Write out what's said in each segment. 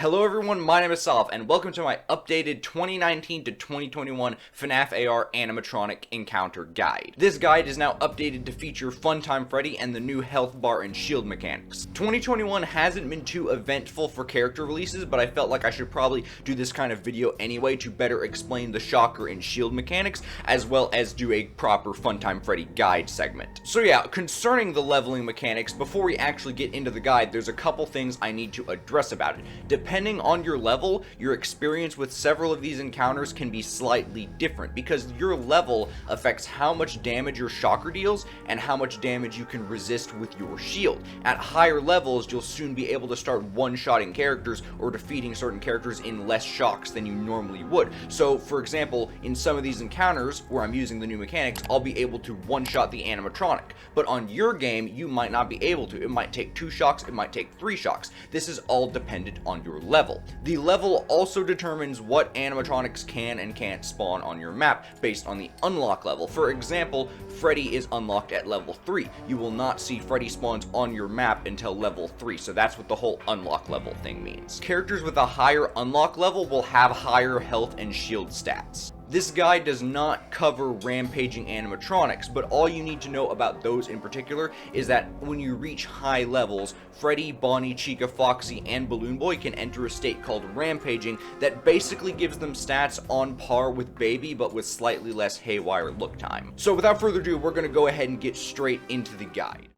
Hello everyone, my name is Salv, and welcome to my updated 2019 to 2021 FNaF AR animatronic encounter guide. This guide is now updated to feature Funtime Freddy and the new health bar and shield mechanics. 2021 hasn't been too eventful for character releases, but I felt like I should probably do this kind of video anyway to better explain the shocker and shield mechanics, as well as do a proper Funtime Freddy guide segment. So yeah, concerning the leveling mechanics, before we actually get into the guide, there's a couple things I need to address about it. Depending on your level, your experience with several of these encounters can be slightly different, because your level affects how much damage your shocker deals and how much damage you can resist with your shield. At higher levels, you'll soon be able to start one-shotting characters or defeating certain characters in less shocks than you normally would. So, for example, in some of these encounters where I'm using the new mechanics, I'll be able to one-shot the animatronic. But on your game, you might not be able to. It might take 2 shocks, it might take 3 shocks. This is all dependent on your level. The level also determines what animatronics can and can't spawn on your map based on the unlock level. For example, Freddy is unlocked at level 3. You will not see Freddy spawns on your map until level 3, so that's what the whole unlock level thing means. Characters with a higher unlock level will have higher health and shield stats. This guide does not cover rampaging animatronics, but all you need to know about those in particular is that when you reach high levels, Freddy, Bonnie, Chica, Foxy, and Balloon Boy can enter a state called rampaging that basically gives them stats on par with Baby, but with slightly less haywire look time. So without further ado, we're going to go ahead and get straight into the guide.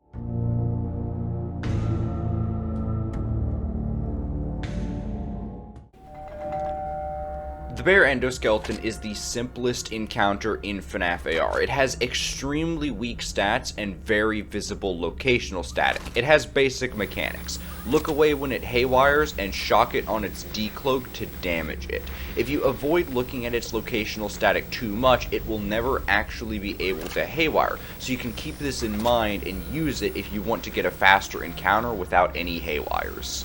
The bear endoskeleton is the simplest encounter in FNaF AR. It has extremely weak stats and very visible locational static. It has basic mechanics. Look away when it haywires and shock it on its decloak to damage it. If you avoid looking at its locational static too much, it will never actually be able to haywire, so you can keep this in mind and use it if you want to get a faster encounter without any haywires.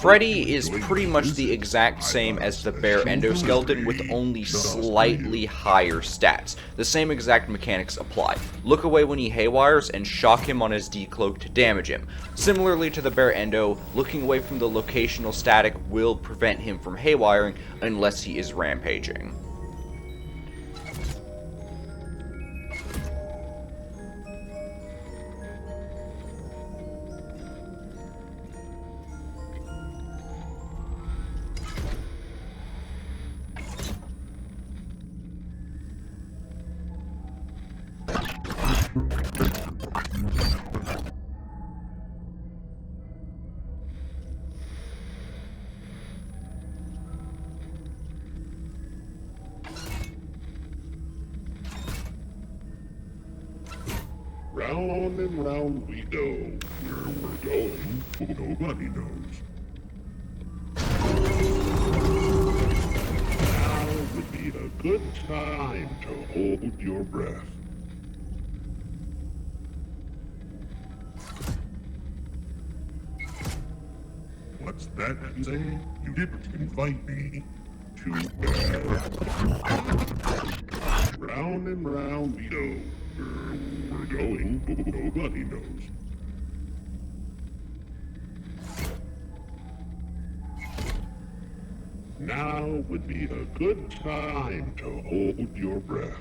Freddy is pretty much the exact same as the bear endoskeleton with only slightly higher stats. The same exact mechanics apply. Look away when he haywires and shock him on his decloak to damage him. Similarly to the bear endo, looking away from the locational static will prevent him from haywiring unless he is rampaging. Round and round we go. Where we're going, nobody knows. Now would be a good time to hold your breath. What's that you say? You didn't invite me. Too bad. Round and round we go. Where we're going, nobody knows. Now would be a good time to hold your breath.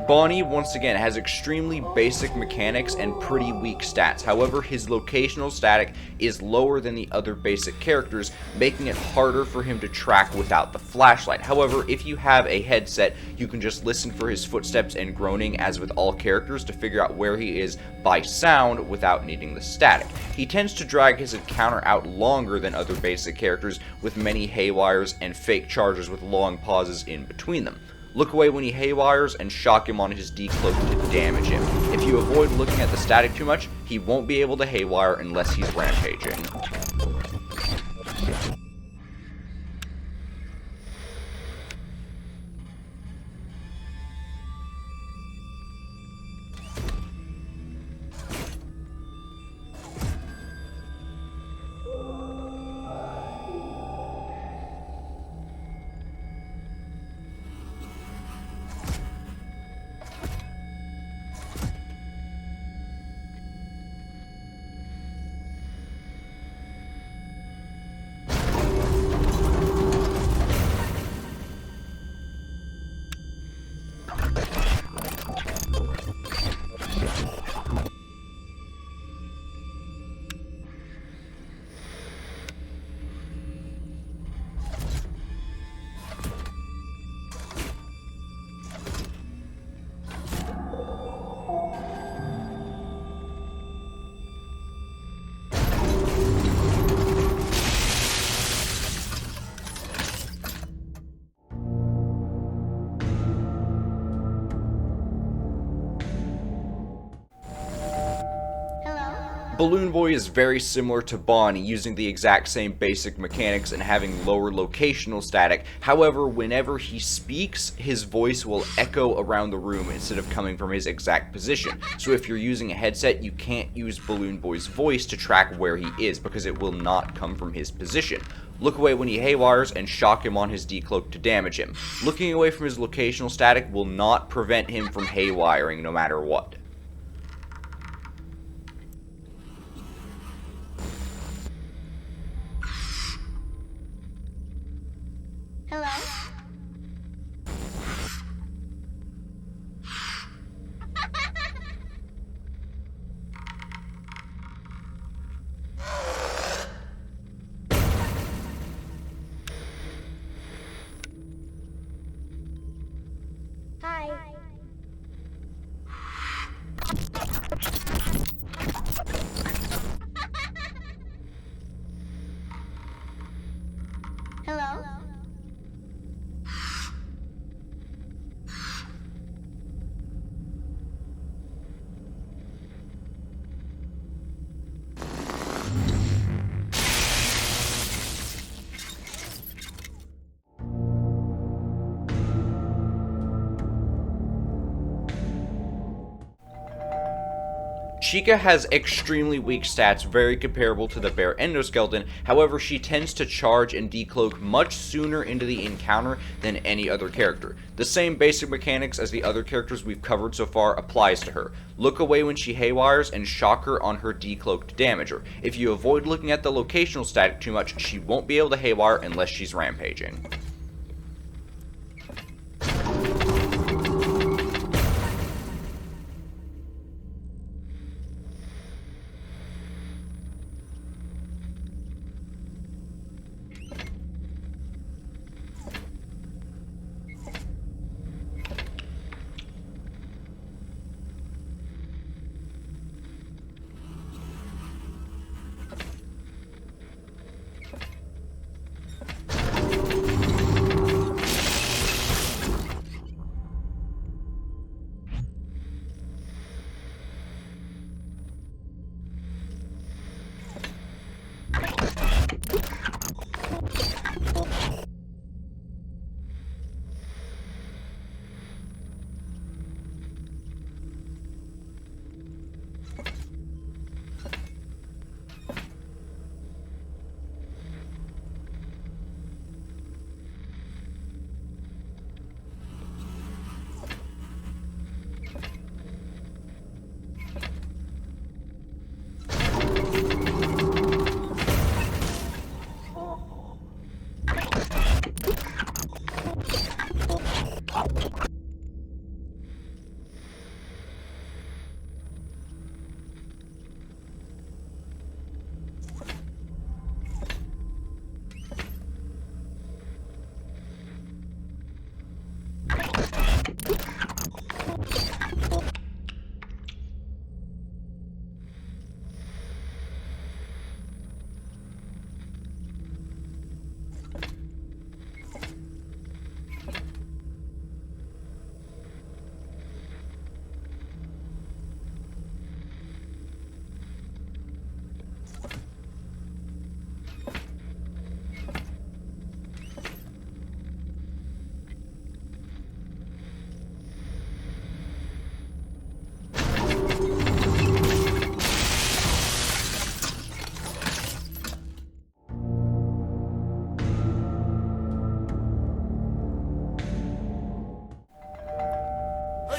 Bonnie, once again, has extremely basic mechanics and pretty weak stats. However, his locational static is lower than the other basic characters, making it harder for him to track without the flashlight. However, if you have a headset, you can just listen for his footsteps and groaning, as with all characters, to figure out where he is by sound without needing the static. He tends to drag his encounter out longer than other basic characters, with many haywires and fake charges with long pauses in between them. Look away when he haywires and shock him on his decloak to damage him. If you avoid looking at the static too much, he won't be able to haywire unless he's rampaging. Balloon Boy is very similar to Bonnie, using the exact same basic mechanics and having lower locational static. However, whenever he speaks, his voice will echo around the room instead of coming from his exact position. So if you're using a headset, you can't use Balloon Boy's voice to track where he is, because it will not come from his position. Look away when he haywires and shock him on his decloak to damage him. Looking away from his locational static will not prevent him from haywiring no matter what. Hello? Hi. Hello? Chica has extremely weak stats, very comparable to the bear endoskeleton. However, she tends to charge and decloak much sooner into the encounter than any other character. The same basic mechanics as the other characters we've covered so far applies to her. Look away when she haywires and shock her on her decloak to damage her. If you avoid looking at the locational static too much, she won't be able to haywire unless she's rampaging.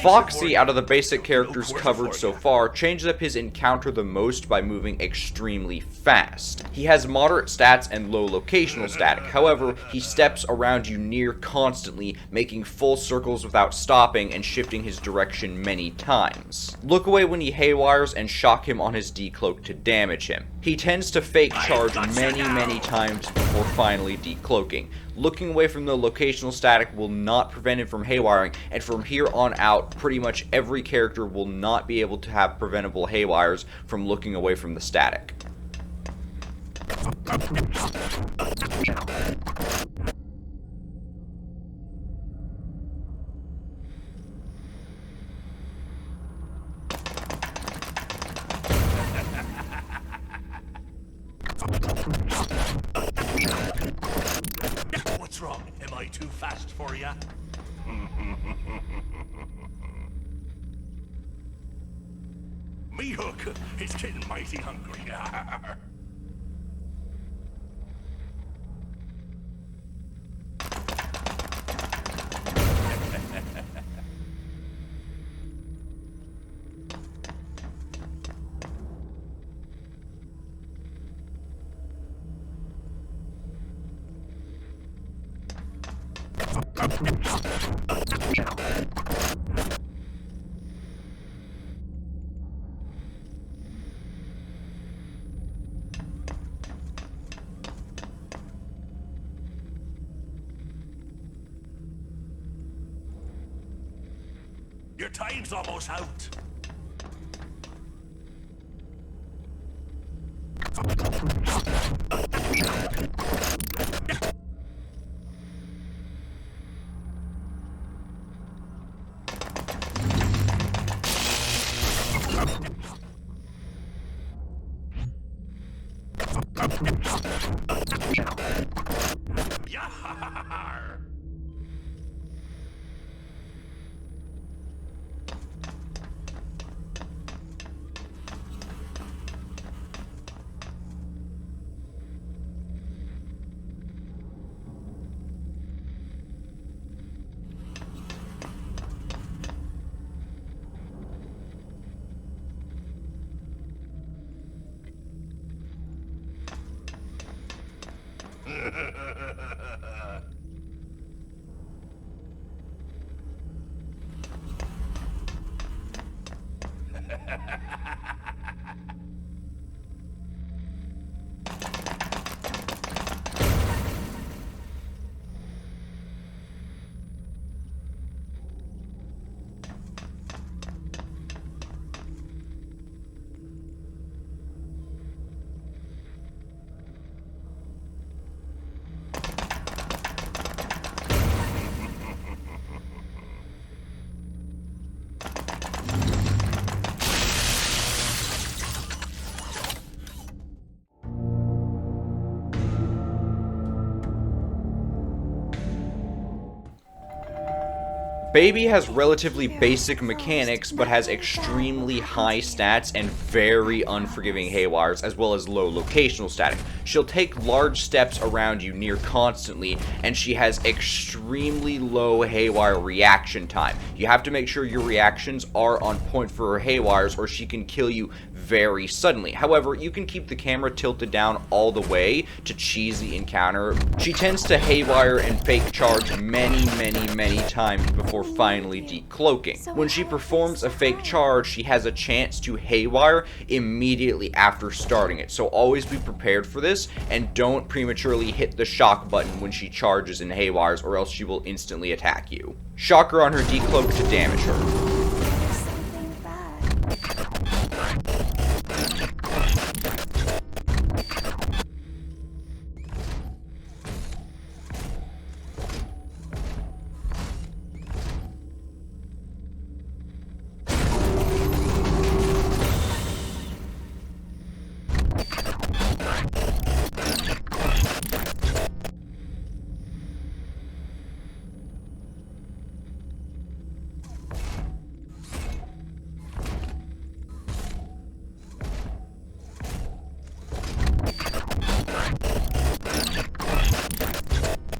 Foxy, out of the basic characters covered so far, changes up his encounter the most by moving extremely fast. He has moderate stats and low locational static, however, he steps around you near constantly, making full circles without stopping and shifting his direction many times. Look away when he haywires and shock him on his decloak to damage him. He tends to fake charge many times before finally decloaking. Looking away from the locational static will not prevent him from haywiring, and from here on out, pretty much every character will not be able to have preventable haywires from looking away from the static. What's wrong? Am I too fast for ya? Me hook is getting mighty hungry. Your time's almost out. Yar! Baby has relatively basic mechanics, but has extremely high stats and very unforgiving haywires, as well as low locational static. She'll take large steps around you near constantly, and she has extremely low haywire reaction time. You have to make sure your reactions are on point for her haywires, or she can kill you very suddenly. However, you can keep the camera tilted down all the way to cheese the encounter. She tends to haywire and fake charge many times before finally decloaking. When she performs a fake charge, she has a chance to haywire immediately after starting it, so always be prepared for this, and don't prematurely hit the shock button when she charges and haywires, or else she will instantly attack you. Shock her on her decloak to damage her.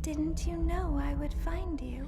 Didn't you know I would find you?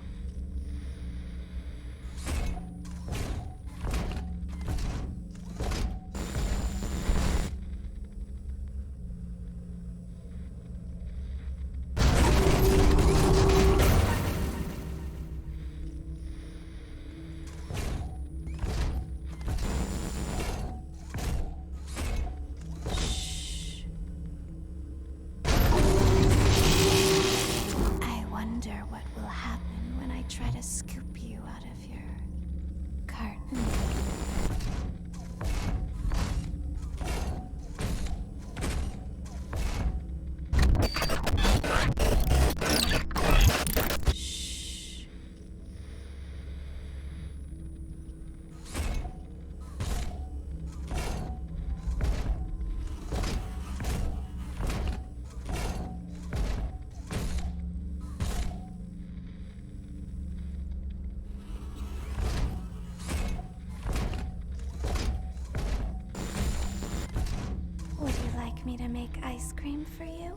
me to make ice cream for you?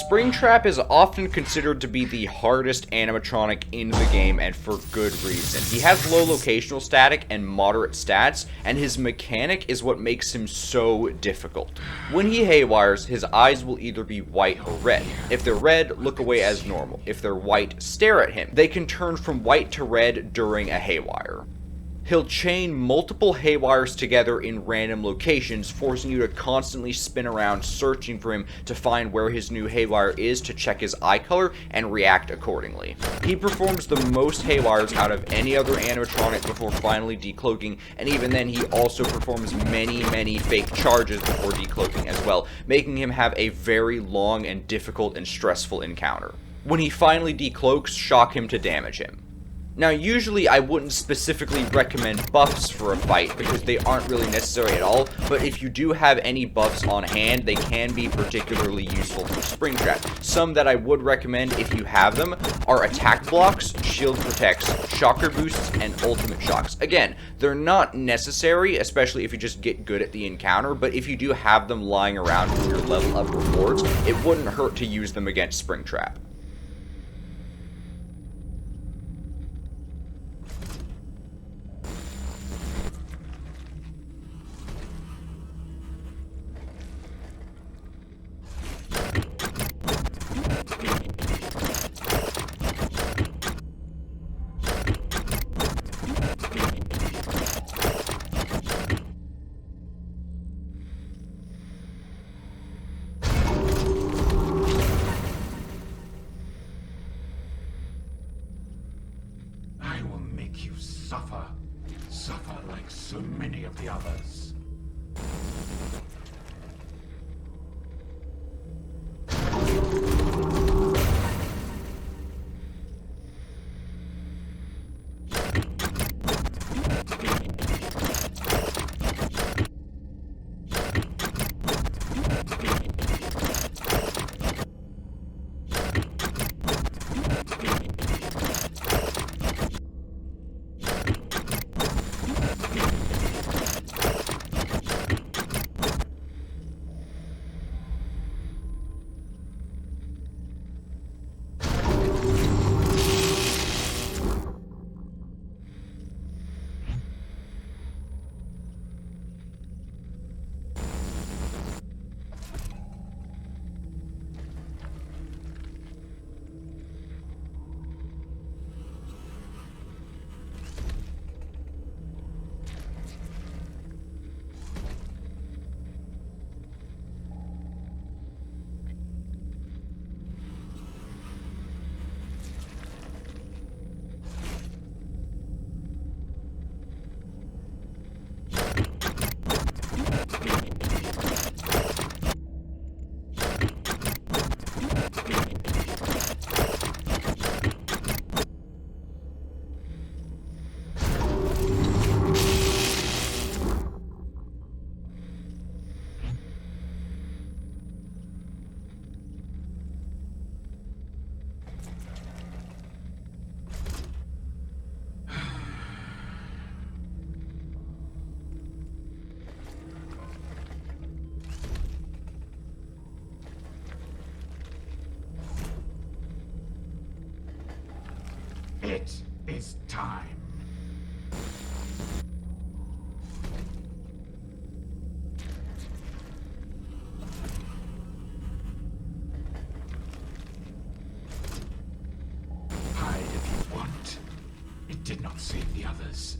Springtrap is often considered to be the hardest animatronic in the game, and for good reason. He has low locational static and moderate stats, and his mechanic is what makes him so difficult. When he haywires, his eyes will either be white or red. If they're red, look away as normal. If they're white, stare at him. They can turn from white to red during a haywire. He'll chain multiple haywires together in random locations, forcing you to constantly spin around searching for him to find where his new haywire is to check his eye color and react accordingly. He performs the most haywires out of any other animatronic before finally decloaking, and even then he also performs many fake charges before decloaking as well, making him have a very long and difficult and stressful encounter. When he finally decloaks, shock him to damage him. Now, usually I wouldn't specifically recommend buffs for a fight because they aren't really necessary at all, but if you do have any buffs on hand, they can be particularly useful for Springtrap. Some that I would recommend if you have them are attack blocks, shield protects, shocker boosts, and ultimate shocks. Again, they're not necessary, especially if you just get good at the encounter, but if you do have them lying around for your level up rewards, it wouldn't hurt to use them against Springtrap. Suffer like so many of the others. It is time. Hide if you want. It did not save the others.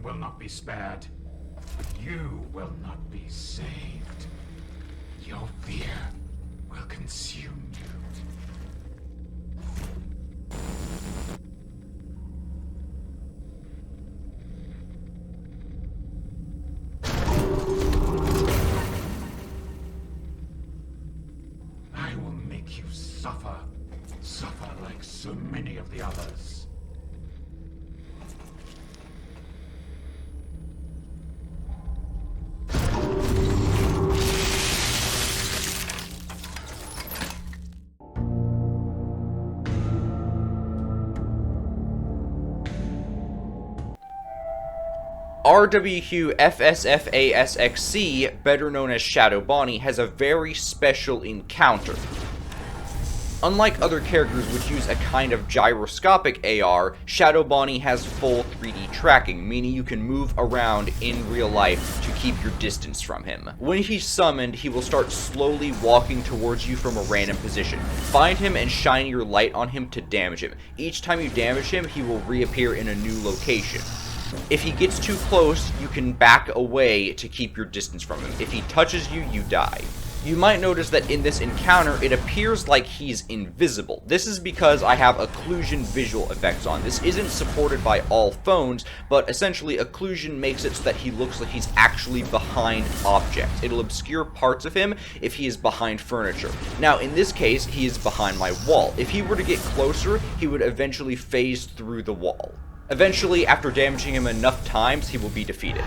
will not be spared. You will not be saved. Your fear will consume you. I will make you suffer. Suffer like so many of the others. RWQFSFASCX, better known as Shadow Bonnie, has a very special encounter. Unlike other characters which use a kind of gyroscopic AR, Shadow Bonnie has full 3D tracking, meaning you can move around in real life to keep your distance from him. When he's summoned, he will start slowly walking towards you from a random position. Find him and shine your light on him to damage him. Each time you damage him, he will reappear in a new location. If he gets too close, you can back away to keep your distance from him. If he touches you, you die. You might notice that in this encounter, it appears like he's invisible. This is because I have occlusion visual effects on. This isn't supported by all phones, but essentially occlusion makes it so that he looks like he's actually behind objects. It'll obscure parts of him if he is behind furniture. Now, in this case, he is behind my wall. If he were to get closer, he would eventually phase through the wall. Eventually, after damaging him enough times, he will be defeated.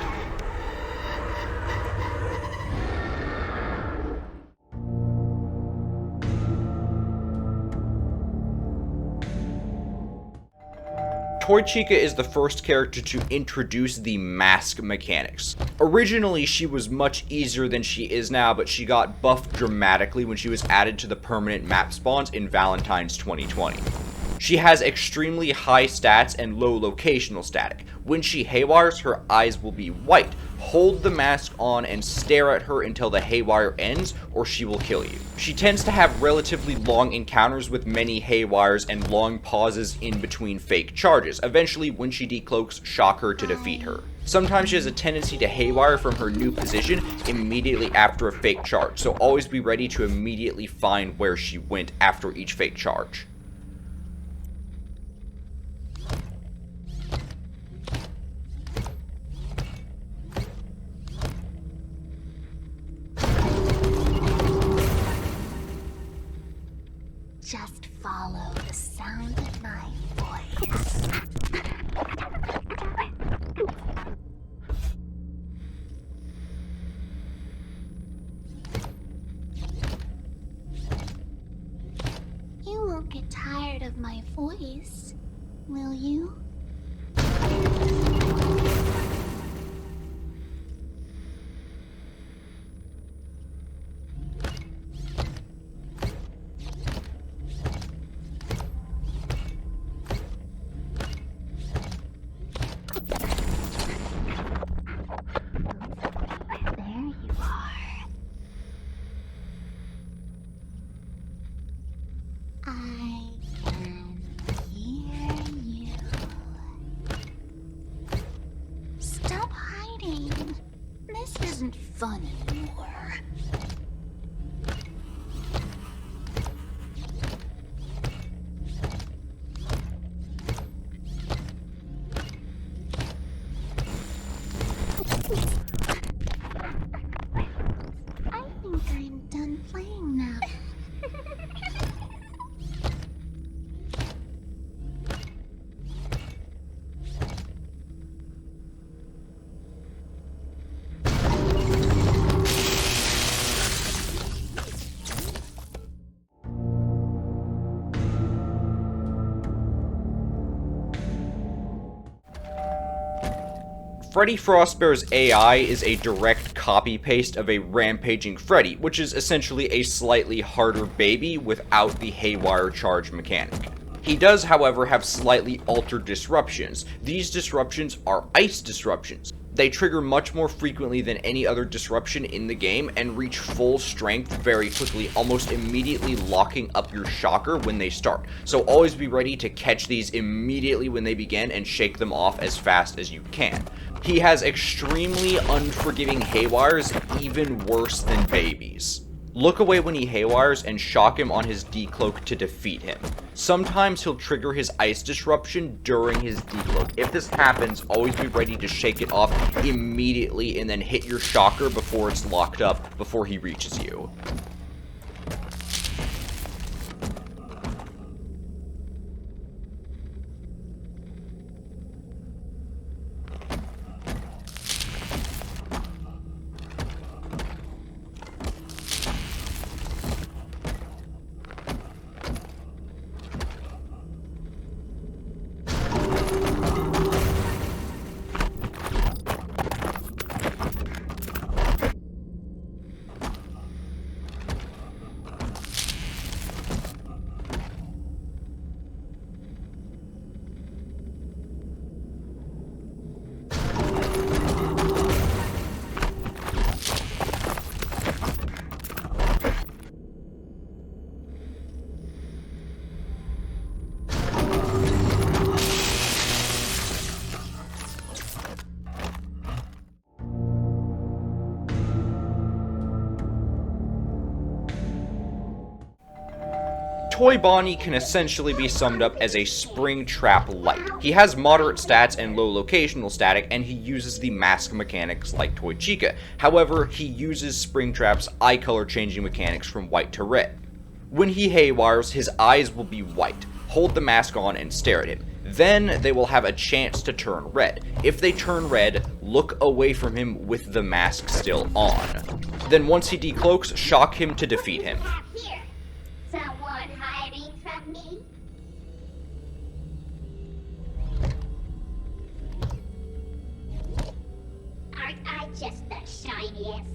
Toy-Chica is the first character to introduce the mask mechanics. Originally, she was much easier than she is now, but she got buffed dramatically when she was added to the permanent map spawns in Valentine's 2020. She has extremely high stats and low locational static. When she haywires, her eyes will be white. Hold the mask on and stare at her until the haywire ends, or she will kill you. She tends to have relatively long encounters with many haywires and long pauses in between fake charges. Eventually, when she decloaks, shock her to defeat her. Sometimes she has a tendency to haywire from her new position immediately after a fake charge, so always be ready to immediately find where she went after each fake charge. Just follow the sound of my voice. You won't get tired of my voice, will you? I can hear you. Stop hiding. This isn't fun anymore. I think I'm done playing now. Freddy Frostbear's AI is a direct copy-paste of a rampaging Freddy, which is essentially a slightly harder baby without the haywire charge mechanic. He does, however, have slightly altered disruptions. These disruptions are ice disruptions. They trigger much more frequently than any other disruption in the game and reach full strength very quickly, almost immediately locking up your shocker when they start. So always be ready to catch these immediately when they begin and shake them off as fast as you can. He has extremely unforgiving haywires, even worse than babies. Look away when he haywires and shock him on his decloak to defeat him. Sometimes he'll trigger his ice disruption during his decloak. If this happens, always be ready to shake it off immediately and then hit your shocker before it's locked up, before he reaches you. Toy Bonnie can essentially be summed up as a Springtrap light. He has moderate stats and low locational static, and he uses the mask mechanics like Toy Chica. However, he uses Springtrap's eye color changing mechanics from white to red. When he haywires, his eyes will be white. Hold the mask on and stare at him. Then they will have a chance to turn red. If they turn red, look away from him with the mask still on. Then once he decloaks, shock him to defeat him. Someone hiding from me? Aren't I just the shiniest?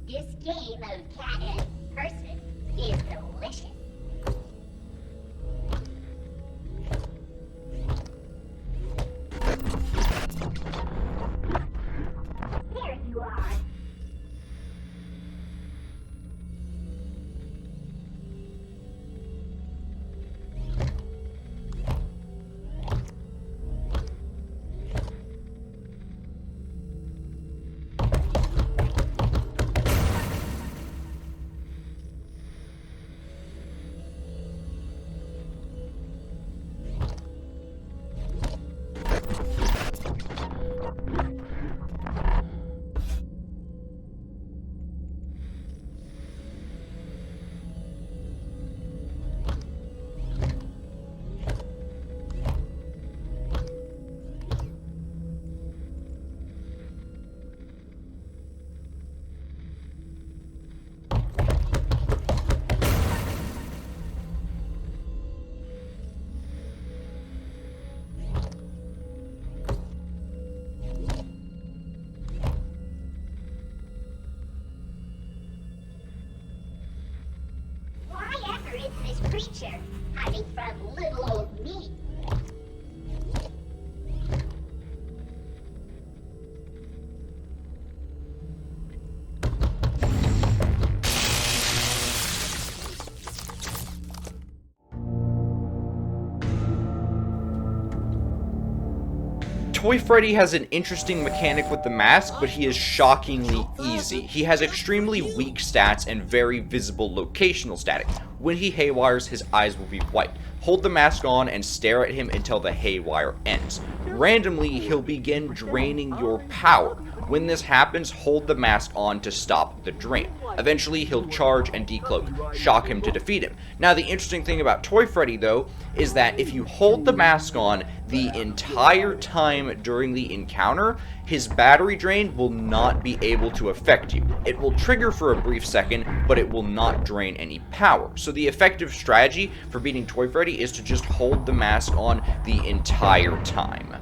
This game of cat and person is delicious. There you are. This creature hiding from little old me. Toy Freddy has an interesting mechanic with the mask, but he is shockingly easy. He has extremely weak stats and very visible locational static. When he haywires, his eyes will be white. Hold the mask on and stare at him until the haywire ends. Randomly, he'll begin draining your power. When this happens, hold the mask on to stop the drain. Eventually, he'll charge and decloak, shock him to defeat him. Now, the interesting thing about Toy Freddy, though, is that if you hold the mask on the entire time during the encounter, his battery drain will not be able to affect you. It will trigger for a brief second, but it will not drain any power. So the effective strategy for beating Toy Freddy is to just hold the mask on the entire time.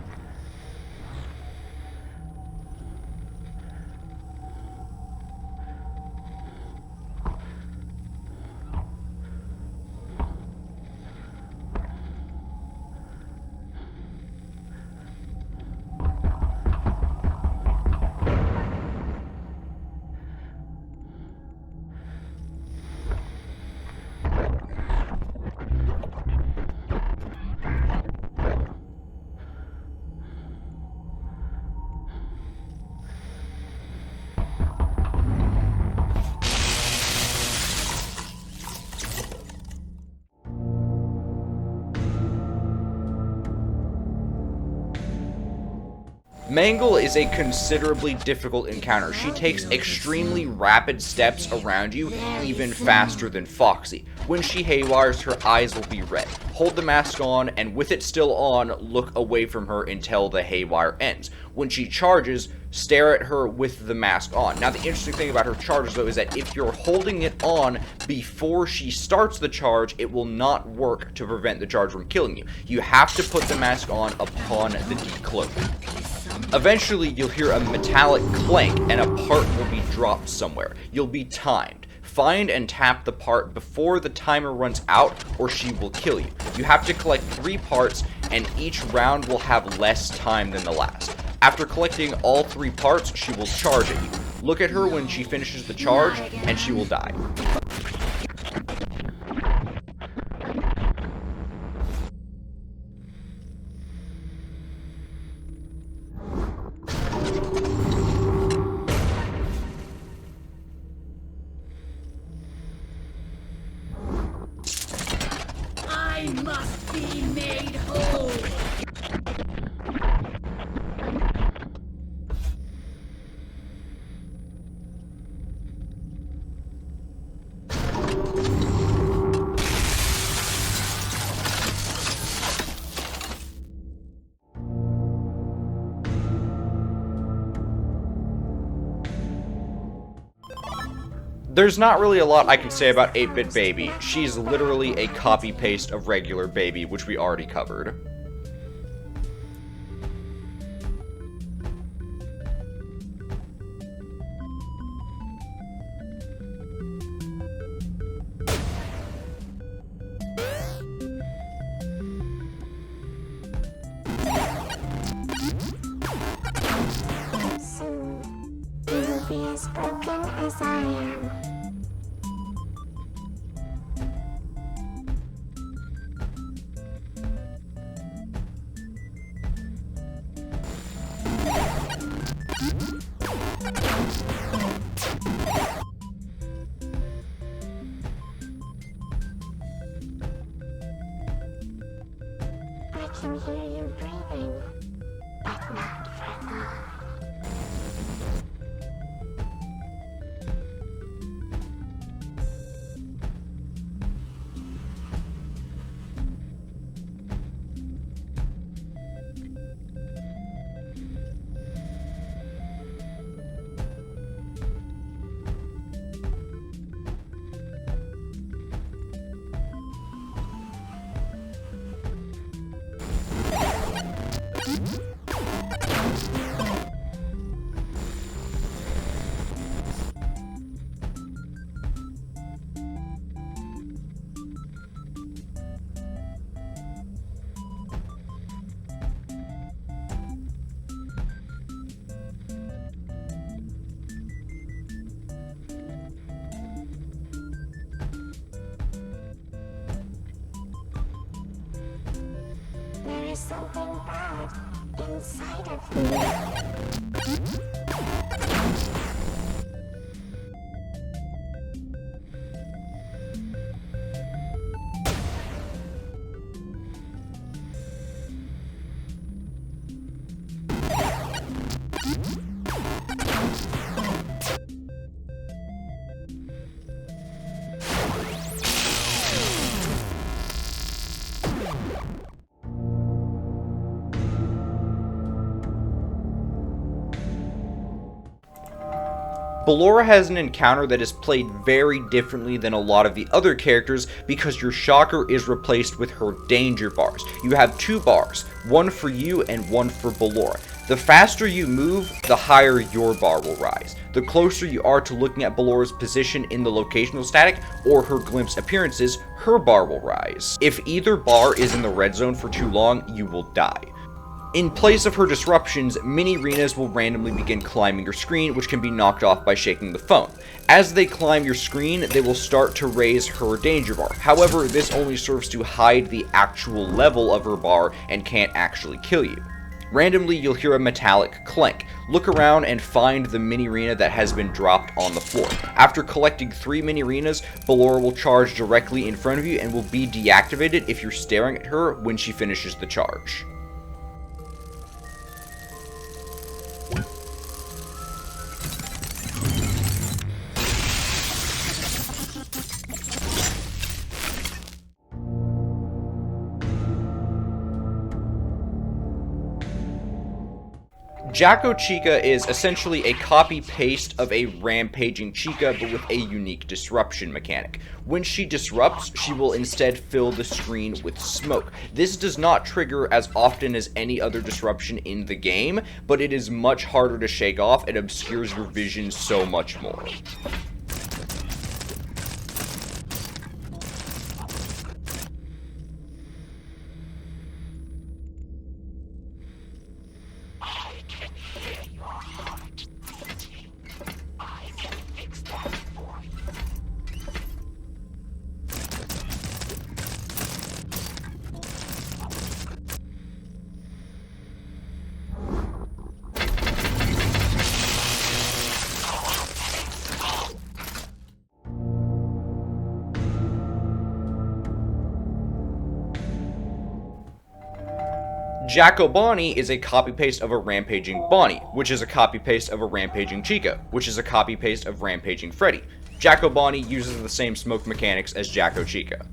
Mangle is a considerably difficult encounter. She takes extremely rapid steps around you, even faster than Foxy. When she haywires, her eyes will be red. Hold the mask on, and with it still on, look away from her until the haywire ends. When she charges, stare at her with the mask on. Now, the interesting thing about her charges, though, is that if you're holding it on before she starts the charge, it will not work to prevent the charge from killing you. You have to put the mask on upon the decloak. Eventually, you'll hear a metallic clank and a part will be dropped somewhere. You'll be timed. Find and tap the part before the timer runs out, or she will kill you. You have to collect 3 parts, and each round will have less time than the last. After collecting all 3 parts, she will charge at you. Look at her when she finishes the charge, and she will die. I must be made whole. There's not really a lot I can say about 8-Bit Baby. She's literally a copy-paste of regular Baby, which we already covered. Soon, you will be as broken as I am. I can hear you breathing, but not for long. There is something bad inside of me. Ballora has an encounter that is played very differently than a lot of the other characters because your shocker is replaced with her danger bars. You have 2 bars, one for you and one for Ballora. The faster you move, the higher your bar will rise. The closer you are to looking at Ballora's position in the locational static or her glimpse appearances, her bar will rise. If either bar is in the red zone for too long, you will die. In place of her disruptions, mini-arenas will randomly begin climbing your screen, which can be knocked off by shaking the phone. As they climb your screen, they will start to raise her danger bar. However, this only serves to hide the actual level of her bar and can't actually kill you. Randomly, you'll hear a metallic clank. Look around and find the mini-arena that has been dropped on the floor. After collecting 3 mini-arenas, Ballora will charge directly in front of you and will be deactivated if you're staring at her when she finishes the charge. Jack-O-Chica is essentially a copy-paste of a rampaging Chica, but with a unique disruption mechanic. When she disrupts, she will instead fill the screen with smoke. This does not trigger as often as any other disruption in the game, but it is much harder to shake off and obscures your vision so much more. Jack-O-Bonnie is a copy-paste of a rampaging Bonnie, which is a copy-paste of a rampaging Chica, which is a copy-paste of rampaging Freddy. Jack-O-Bonnie uses the same smoke mechanics as Jack-O-Chica.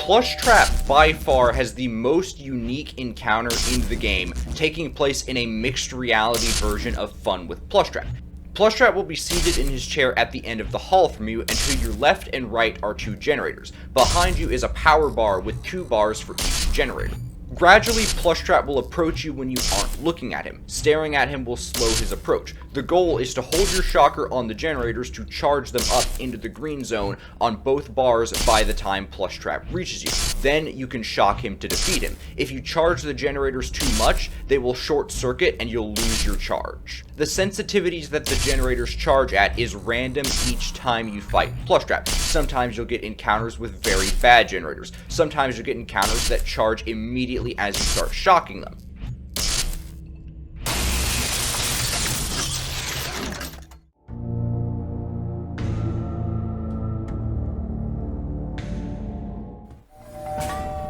Plushtrap by far has the most unique encounter in the game, taking place in a mixed reality version of Fun with Plushtrap. Plushtrap will be seated in his chair at the end of the hall from you, and to your left and right are 2 generators. Behind you is a power bar with 2 bars for each generator. Gradually, Plushtrap will approach you when you aren't looking at him. Staring at him will slow his approach. The goal is to hold your shocker on the generators to charge them up into the green zone on both bars by the time Plushtrap reaches you. Then you can shock him to defeat him. If you charge the generators too much, they will short circuit and you'll lose your charge. The sensitivities that the generators charge at is random each time you fight Plushtrap. Sometimes you'll get encounters with very bad generators. Sometimes you'll get encounters that charge immediately as you start shocking them.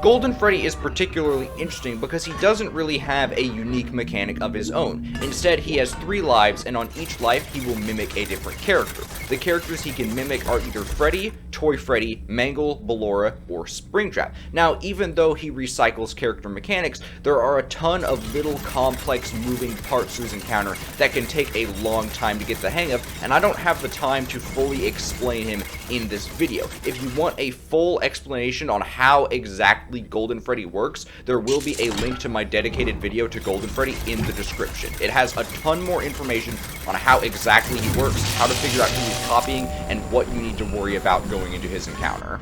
Golden Freddy is particularly interesting because he doesn't really have a unique mechanic of his own. Instead, he has 3 lives, and on each life, he will mimic a different character. The characters he can mimic are either Freddy, Toy Freddy, Mangle, Ballora, or Springtrap. Now, even though he recycles character mechanics, there are a ton of little complex moving parts to his encounter that can take a long time to get the hang of, and I don't have the time to fully explain him in this video. If you want a full explanation on how exactly Golden Freddy works, there will be a link to my dedicated video to Golden Freddy in the description. It has a ton more information on how exactly he works, how to figure out who he's copying, and what you need to worry about going into his encounter.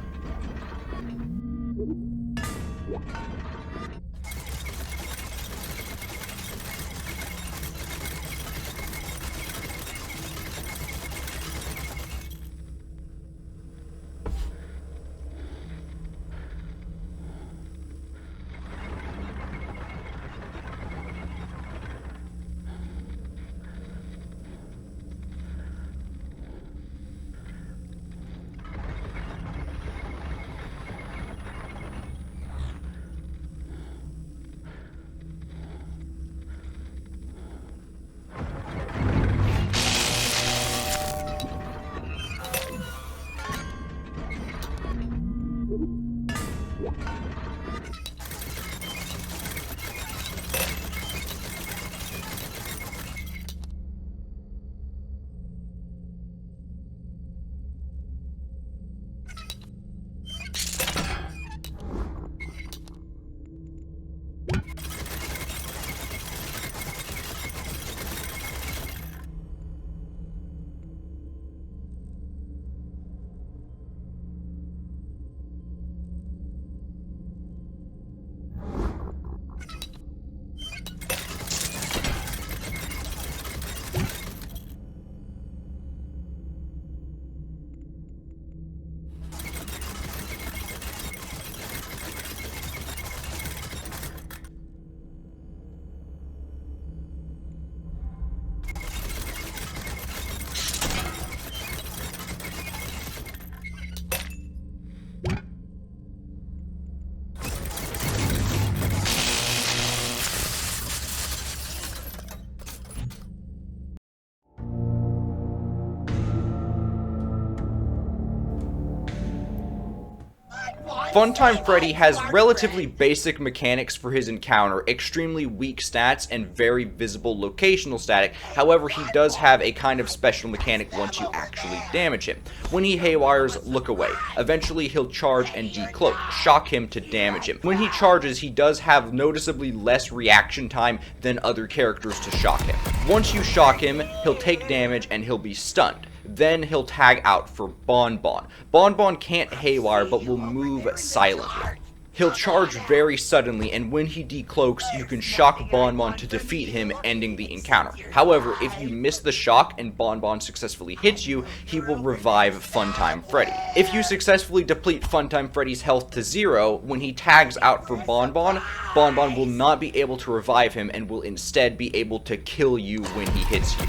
Funtime Freddy has relatively basic mechanics for his encounter, extremely weak stats, and very visible locational static. However, he does have a kind of special mechanic once you actually damage him. When he haywires, look away. Eventually, he'll charge and decloak. Shock him to damage him. When he charges, he does have noticeably less reaction time than other characters to shock him. Once you shock him, he'll take damage and he'll be stunned. Then he'll tag out for Bonbon. Bonbon can't haywire but will move silently. He'll charge very suddenly, and when he decloaks, you can shock Bonbon to defeat him, ending the encounter. However, if you miss the shock and Bonbon successfully hits you, he will revive Funtime Freddy. If you successfully deplete Funtime Freddy's health to 0, when he tags out for Bonbon, Bonbon will not be able to revive him and will instead be able to kill you when he hits you.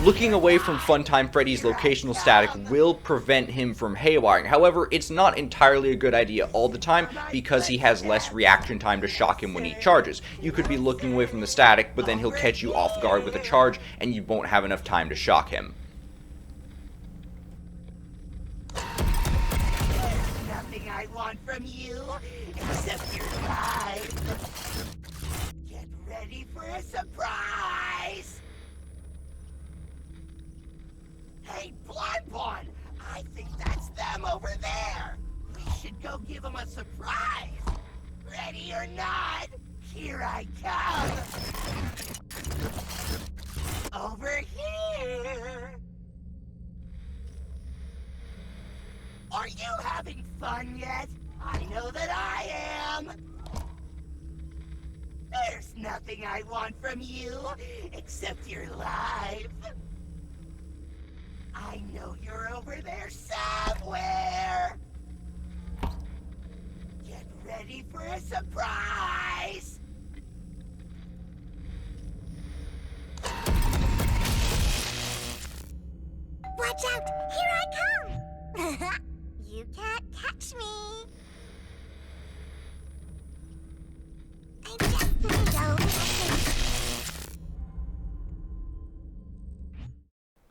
Looking away from Funtime Freddy's locational static will prevent him from haywiring. However, it's not entirely a good idea all the time because he has less reaction time to shock him when he charges. You could be looking away from the static, but then he'll catch you off guard with a charge and you won't have enough time to shock him. There's nothing I want from you except your life. Get ready for a surprise! Hey, Bonbon! I think that's them over there! We should go give them a surprise! Ready or not, here I come! Over here! Are you having fun yet? I know that I am! There's nothing I want from you except your life. I know you're over there somewhere! Get ready for a surprise! Watch out! Here I come! You can't catch me!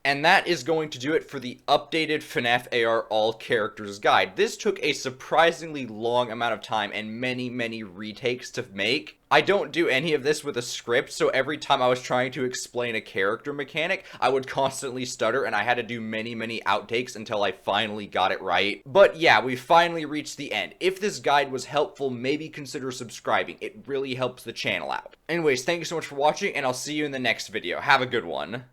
And that is going to do it for the updated FNaF AR All Characters Guide. This took a surprisingly long amount of time and many retakes to make. I don't do any of this with a script, so every time I was trying to explain a character mechanic, I would constantly stutter, and I had to do many outtakes until I finally got it right. But yeah, we finally reached the end. If this guide was helpful, maybe consider subscribing. It really helps the channel out. Anyways, thank you so much for watching, and I'll see you in the next video. Have a good one.